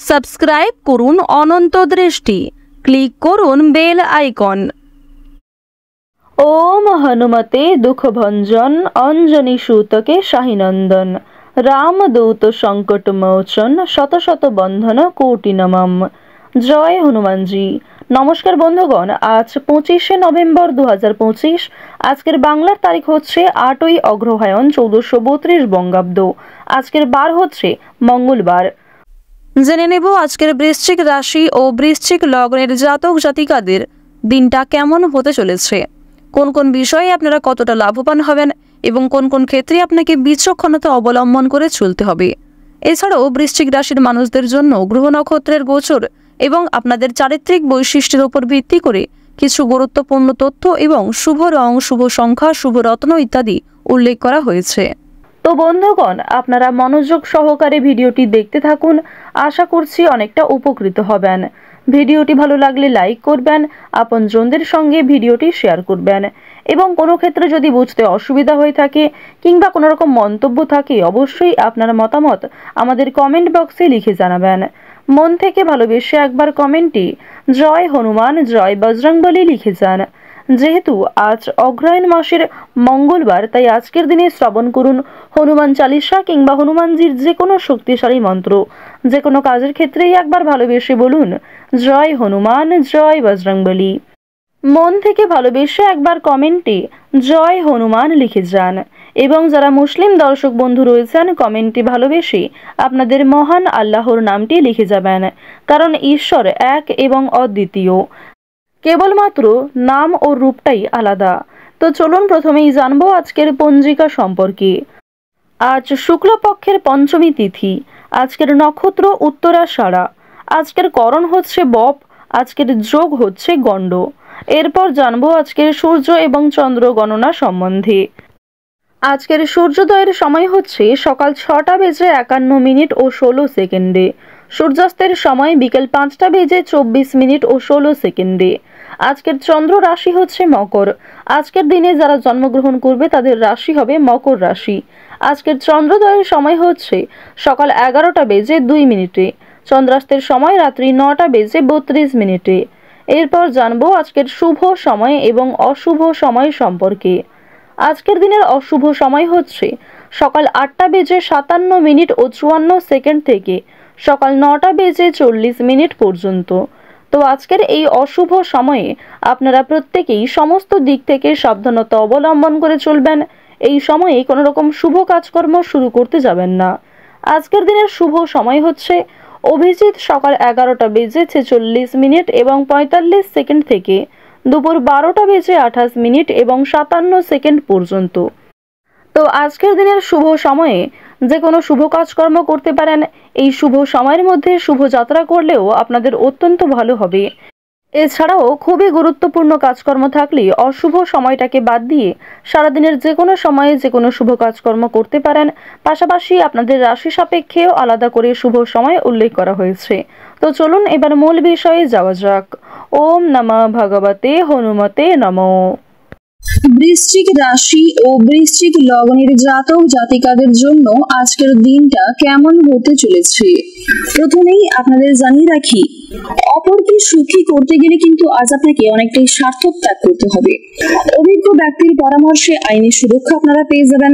Subscribe করুন অনন্ত দৃষ্টি, click করুন বেল আইকন। ওম হনুমতে দুঃখভঞ্জন অঞ্জনী সূতকে শাহিনন্দন রামদূত সংকট মোচন শত শত বন্ধন কোটি নমঃ। জয় হনুমানজি। নমস্কার বন্ধুগণ, আজ 25শে নভেম্বর 2025। আজকের বাংলার তারিখ হচ্ছে 8ই অগ্রহায়ণ 1432 বঙ্গাব্দ। আজকের বার হচ্ছে মঙ্গলবার। জেনে নেব আজকের বৃশ্চিক রাশি ও বৃশ্চিক লগ্নের জাতক জাতিকাদের দিনটা কেমন হতে চলেছে, কোন কোন বিষয়ে আপনারা কতটা লাভবান হবেন এবং কোন কোন ক্ষেত্রে আপনাকে বিচক্ষণতা অবলম্বন করে চলতে হবে। এছাড়াও বৃশ্চিক রাশির মানুষদের জন্য গ্রহ নক্ষত্রের গোচর এবং আপনাদের চারিত্রিক বৈশিষ্ট্যের উপর ভিত্তি করে কিছু গুরুত্বপূর্ণ তথ্য এবং শুভ রং, শুভ সংখ্যা, শুভ রত্ন ইত্যাদি উল্লেখ করা হয়েছে। তো বন্ধুগণ, আপনারা মনোযোগ সহকারে ভিডিওটি দেখতে থাকুন। আশা করছি অনেকটা উপকৃত হবেন। ভিডিওটি ভালো লাগলে লাইক করবেন, আপনজনদের সঙ্গে ভিডিওটি শেয়ার করবেন এবং কোনো ক্ষেত্রে যদি বুঝতে অসুবিধা হয়ে থাকে কিংবা কোনো রকম মন্তব্য থাকে অবশ্যই আপনার মতামত আমাদের কমেন্ট বক্সে লিখে জানাবেন। মন থেকে ভালোবেসে একবার কমেন্টে জয় হনুমান জয় বজরংবলী লিখে যান। যেহেতু আজ অগ্রহায়ণ মাসের মঙ্গলবার, তাই আজকের দিনে শ্রবণ করুন হনুমান চালিসা কিংবা হনুমানজির যে কোনো শক্তিশালী মন্ত্র। যে কোনো কাজের ক্ষেত্রেই একবার ভালোবেসে বলুন জয় হনুমান জয় বজরংবলী। মন থেকে ভালোবেসে একবার কমেন্টে জয় হনুমান লিখে যান। এবং যারা মুসলিম দর্শক বন্ধু রয়েছেন, কমেন্টে ভালোবেসে আপনাদের মহান আল্লাহর নামটি লিখে যাবেন, কারণ ঈশ্বর এক এবং অদ্বিতীয়, কেবলমাত্র নাম ও রূপটাই আলাদা। তো চলুন প্রথমেই জানবো আজকের পঞ্জিকা সম্পর্কে। আজ শুক্লপক্ষের পঞ্চমী তিথি। আজকের নক্ষত্র উত্তরাষাঢ়া। আজকের করণ হচ্ছে বপ। আজকের যোগ হচ্ছে গণ্ড। এরপর জানবো আজকের সূর্য এবং চন্দ্র গণনা সম্বন্ধে। আজকের সূর্যোদয়ের সময় হচ্ছে সকাল 6:51 ও 16 সেকেন্ডে। সূর্যাস্তের সময় বিকেল 5:24 ও 16 সেকেন্ডে। আজকের চন্দ্র রাশি হচ্ছে মকর। আজকের দিনে যারা জন্মগ্রহণ করবে তাদের রাশি হবে মকর রাশি। আজকের চন্দ্রোদয়ের সময় হচ্ছে সকাল 11:02। চন্দ্রাস্তের সময় রাত্রি 9:32। এরপর জানবো আজকের শুভ সময় এবং অশুভ সময় সম্পর্কে। আজকের দিনের অশুভ সময় হচ্ছে সকাল 8:57 ও 54 সেকেন্ড থেকে সকাল 9:40 পর্যন্ত। তো আজকের এই অশুভ সময়ে আপনারা প্রত্যেকেই সমস্ত দিক থেকে সাবধানতা অবলম্বন করে চলবেন। এই সময়ে কোনো রকম শুভ কাজকর্ম শুরু করতে যাবেন না। আজকের দিনের শুভ সময় হচ্ছে অভিজিৎ সকাল 11:46 এবং 45 সেকেন্ড থেকে দুপুর 12:28 এবং 57 সেকেন্ড পর্যন্ত। তো আজকের দিনের শুভ সময়ে যে কোনো শুভ কাজকর্ম করতে পারেন। এই শুভ সময়ের মধ্যে শুভ যাত্রা করলেও আপনাদের অত্যন্ত ভালো হবে। এছাড়াও খুবই গুরুত্বপূর্ণ কাজকর্ম থাকলে অশুভ সময়টাকে বাদ দিয়ে সারাদিনের যে কোনো সময়ে যে কোনো শুভ কাজকর্ম করতে পারেন। পাশাপাশি আপনাদের রাশি সাপেক্ষেও আলাদা করে শুভ সময় উল্লেখ করা হয়েছে। তো চলুন এবার মূল বিষয়ে যাওয়া যাক। ওম নমঃ ভগবতে হনুমতে নমঃ। বৃশ্চিক রাশি ও বৃশ্চিক লগ্নের জাতক জাতিকাদের জন্য আজকের দিনটা কেমন হতে চলেছে প্রথমেই আপনাদের জানিয়ে রাখি, অপরকে সুখী করতে গেলে কিন্তু আজ আপনাকে অনেকটাই স্বার্থ ত্যাগ করতে হবে। অভিজ্ঞ ব্যক্তির পরামর্শে আইনি সুরক্ষা আপনারা পেয়ে যাবেন।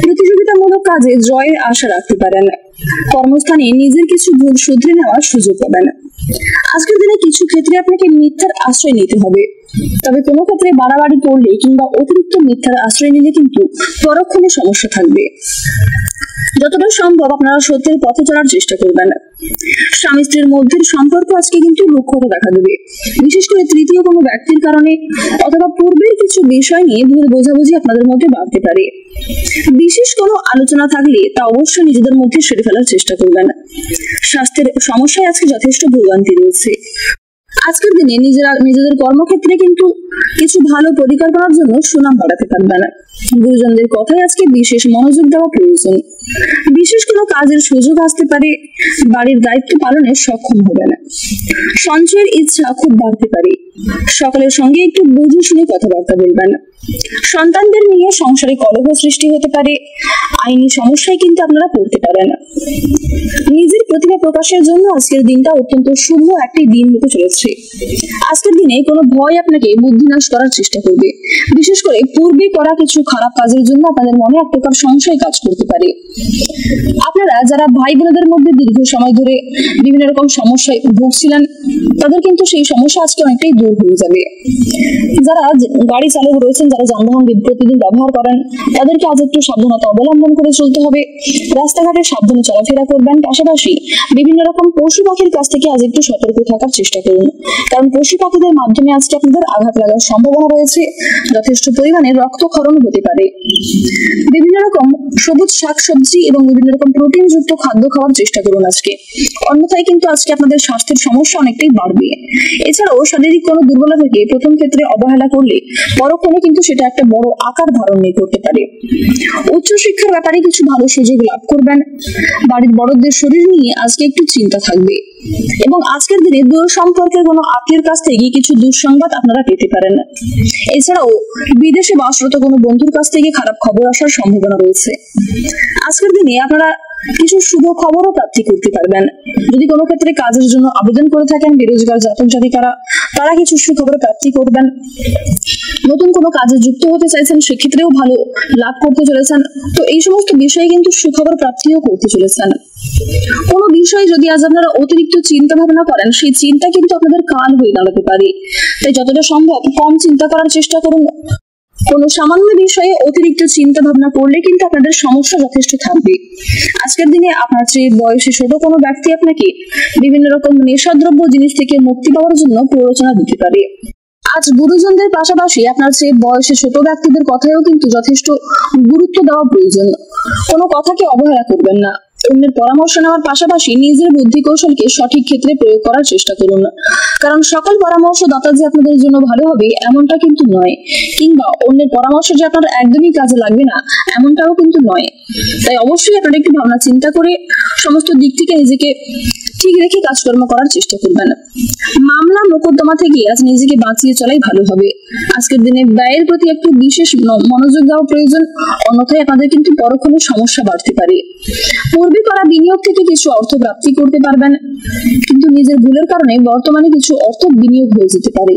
প্রতিযোগিতামূলক কাজে জয়ের আশা রাখতে পারেন। কর্মস্থানে নিজের কিছু ভুল শুধরে নেওয়ার সুযোগ পাবেন। আজকের দিনে কিছু ক্ষেত্রে আপনাকে মিথ্যার আশ্রয় নিতে হবে, তবে কোনো ক্ষেত্রে বাড়াবাড়ি করলে কিংবা অতিরিক্ত মিথ্যার আশ্রয় নিলে কিন্তু পরক্ষণে সমস্যা থাকবে। যতটা সম্ভব আপনারা সত্যের পথে চলার চেষ্টা করবেন। স্বামী স্ত্রীর মধ্যে সম্পর্ক আজকে কিন্তু রুক্ষতা দেখা দেবে। বিশেষ করে তৃতীয় কোনো ব্যক্তির কারণে অথবা পূর্বের কিছু বিষয় নিয়ে ভুল বোঝাবুঝি আপনাদের মধ্যে বাড়তে পারে। বিশেষ কোনো আলোচনা থাকলে তা অবশ্যই নিজেদের মধ্যে সেরে ফেলার চেষ্টা করবেন। স্বাস্থ্যের সমস্যায় আজকে যথেষ্ট ভোগান্তি রয়েছে। আজকের দিনে নিজেদের কর্মক্ষেত্রে কিন্তু কিছু ভালো পরিকল্পনার জন্য সুনাম বাড়াতে পারবেন। গুরুজনদের কথায় আজকে বিশেষ মনোযোগ দেওয়া প্রয়োজন। বিশেষ কোনো কাজের সুযোগ আসতে পারে। বাড়ির দায়িত্ব পালনে সক্ষম হবেন। সঞ্চয়ের ইচ্ছা খুব বাড়তে পারে। সকলের সঙ্গে একটু বুঝে শুনে কথাবার্তা বলবেন। সন্তানদের নিয়ে সংসারে কলহ সৃষ্টি হতে পারে, আইনি সমস্যায় কিন্তু আপনারা পড়তে পারেন। নিজের প্রতিভা প্রকাশের জন্য আজকের দিনটা অত্যন্ত শুভ একটি দিন হতে চলেছে। আজকের দিনে কোনো ভয় আপনাকে বুদ্ধিনাশ করার চেষ্টা করবে। বিশেষ করে পূর্বে করা কিছু খারাপ কাজের জন্য আপনাদের মনে এক প্রকার সংশয় কাজ করতে পারে। আপনারা যারা ভাই বোনদের মধ্যে দীর্ঘ সময় ধরে বিভিন্ন রকম সমস্যায় ভুগছিলেন, তাদের কিন্তু সেই সমস্যা আজকে অনেকটাই দূর হয়ে যাবে। যারা গাড়ি চালক রয়েছেন, যারা যানবাহন প্রতিদিন ব্যবহার করেন, তাদেরকে আজ একটু সাবধানতা অবলম্বন করে চলতে হবে। রাস্তাঘাটে সাবধানে চলাফেরা করবেন। পাশাপাশি বিভিন্ন রকম পশু পাখির কাছ থেকে আজ একটু সতর্ক থাকার চেষ্টা করুন, কারণ পশু পাখিদের মাধ্যমে আজকে আপনাদের আঘাত লাগার সম্ভাবনা রয়েছে। যথেষ্ট পরিমাণে রক্তক্ষরণ হতে পারে। বিভিন্ন রকম সবুজ শাকসবজি এবং বিভিন্ন রকম প্রোটিন যুক্ত খাদ্য খাওয়ার চেষ্টা করুন আজকে, অন্যথায় কিন্তু আজকে আপনাদের স্বাস্থ্যের সমস্যা অনেকটাই বাড়বে। এছাড়াও শারীরিক কোনো দুর্বলতা থেকে প্রথম ক্ষেত্রে অবহেলা করলে পরক্ষণে কিন্তু সেটা একটা বড় আকার ধারণ করতে পারে। উচ্চশিক্ষার ব্যাপারে কিছু ভালো সুযোগ লাভ করবেন। বাড়ির বড়দের শরীর নিয়ে আজকে একটু চিন্তা থাকবে এবং আজকের দিনে দূর সম্পর্কের কোনো আত্মীয়ের কাছ থেকে কিছু দুঃসংবাদ আপনারা পেতে পারেন। এছাড়াও বিদেশে বাসরত কোনো বন্ধুর কাছ থেকে খারাপ খবর আসার সম্ভাবনা রয়েছে। আজকের দিনে আপনারা কিছু শুভ খবরও প্রাপ্তি করতে পারবেন। যদি কোনো ক্ষেত্রে কাজের জন্য আবেদন করে থাকেন, বেরোজগার জাতক জাতিকারা, তারা কিছু সুখবর প্রাপ্তি করবেন। নতুন কোনো কাজে যুক্ত হতে চাইছেন, সেক্ষেত্রেও ভালো লাভ করতে চলেছেন। তো এই সমস্ত বিষয়ে কিন্তু সুখবর প্রাপ্তিও করতে চলেছেন। কোনো বিষয়ে যদি আজ আপনারা অতিরিক্ত চিন্তা ভাবনা করেন, সেই চিন্তা কিন্তু আপনাদের কাল হয়ে দাঁড়াতে পারে। তাই যতটা সম্ভব কম চিন্তা করার চেষ্টা করুন। কোনো সামান্য বিষয়ে অতিরিক্ত চিন্তা ভাবনা করলে কিন্তু আপনাদের সমস্যা যথেষ্ট থাকবে। আজকের দিনে আপনার চেয়ে বয়সে ছোট কোনো ব্যক্তি আপনাকে বিভিন্ন রকম নেশাদ্রব্য জিনিস থেকে মুক্তি পাওয়ার জন্য প্ররোচনা দিতে পারে। আজ গুরুজনদের পাশাপাশি আপনার চেয়ে বয়সে ছোট ব্যক্তিদের কথায়ও কিন্তু যথেষ্ট গুরুত্ব দেওয়া প্রয়োজন। কোনো কথাকে অবহেলা করবেন না। অন্যের পরামর্শ নেওয়ার পাশাপাশি নিজের বুদ্ধি কৌশলকে সঠিক ক্ষেত্রে প্রয়োগ করার চেষ্টা করুন, কারণ সকল পরামর্শদাতা যে আপনাদের জন্য ভালো হবে এমনটা কিন্তু নয়, কিংবা অন্যের পরামর্শ যে আপনার একদমই কাজে লাগবে না এমনটাও কিন্তু নয়। তাই অবশ্যই আপনারা একটু ভাবনা চিন্তা করে সমস্ত দিক থেকে নিজেকে ঠিক রেখে কাজকর্ম করার চেষ্টা করবেন। মামলা মোকদ্দমা থেকে আজ নিজেকে বাঁচিয়ে চলাই ভালো হবে। আজকের দিনে ব্যয়ের প্রতি একটু বিশেষ মনোযোগ দেওয়া প্রয়োজন, অন্যথায় আপনাদের কিন্তু পরক্ষণে সমস্যা বাড়তে পারে। পূর্বে করা বিনিয়োগ থেকে কিছু অর্থ প্রাপ্তি করতে পারবেন, কিন্তু নিজের ভুলের কারণে বর্তমানে কিছু অর্থ বিনিয়োগ হয়ে যেতে পারে।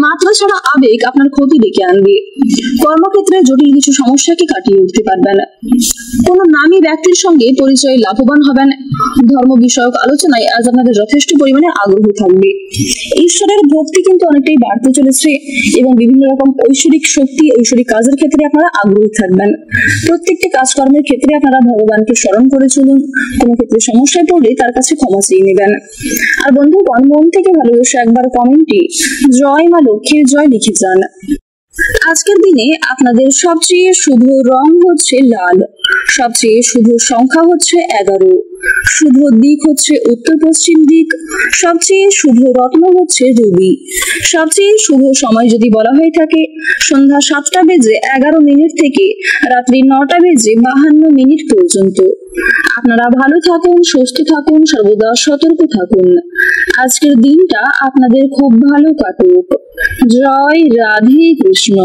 মাত্রা ছাড়া আবেগ আপনার ক্ষতি ডেকে আনবে। কর্মক্ষেত্রে জটিল কিছু সমস্যাকে কাটিয়ে উঠতে পারবেন। কোন নামী ব্যক্তির সঙ্গে পরিচয়ে লাভবান হবেন। ধর্ম বিষয়ক আলোচনায় আজ আপনাদের যথেষ্ট পরিমাণে আগ্রহ থাকবে। ঈশ্বরের ভক্তি কিন্তু অনেকটাই বাড়তে চলেছে এবং বিভিন্ন রকম ঐশ্বরিক শক্তি, ঐশ্বরিক কাজের ক্ষেত্রে আপনারা আগ্রহী থাকবেন। প্রত্যেকটি কাজকর্মের ক্ষেত্রে আপনারা ভগবানকে স্মরণ করে চলুন। কোনো ক্ষেত্রে সমস্যায় পড়লে তার কাছে ক্ষমা চেয়ে নেবেন। আর বন্ধুগণ, মন থেকে ভালোবেসে একবার কমেন্টে জয় মা লক্ষ্মীর জয় লিখে যান। আজকের দিনে আপনাদের সবচেয়ে শুভ রং হচ্ছে লাল, সবচেয়ে শুভ সংখ্যা হচ্ছে 11, শুভ দিক হচ্ছে উত্তর পশ্চিম দিক, সবচেয়ে শুভ রত্ন হচ্ছে রুবি, সবচেয়ে শুভ সময় যদি বলা হয়ে থাকে সন্ধ্যা 7:11 থেকে রাত্রি 9:52 পর্যন্ত। আপনারা ভালো থাকুন, সুস্থ থাকুন, সর্বদা সতর্ক থাকুন। আজকের দিনটা আপনাদের খুব ভালো কাটুক। জয় রাধে কৃষ্ণ।